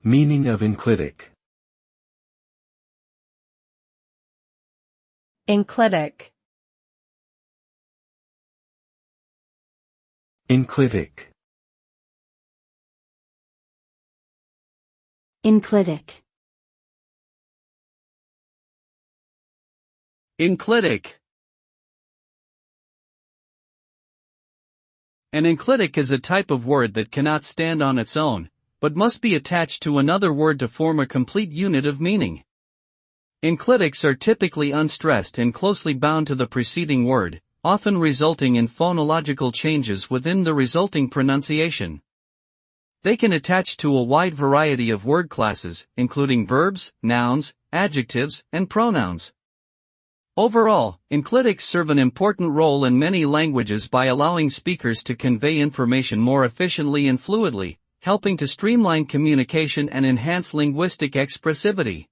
Meaning of enclitic. Enclitic. Enclitic. Enclitic. Enclitic. An enclitic is a type of word that cannot stand on its own, but must be attached to another word to form a complete unit of meaning. Enclitics are typically unstressed and closely bound to the preceding word, often resulting in phonological changes within the resulting pronunciation. They can attach to a wide variety of word classes, including verbs, nouns, adjectives, and pronouns. Overall, enclitics serve an important role in many languages by allowing speakers to convey information more efficiently and fluidly, helping to streamline communication and enhance linguistic expressivity.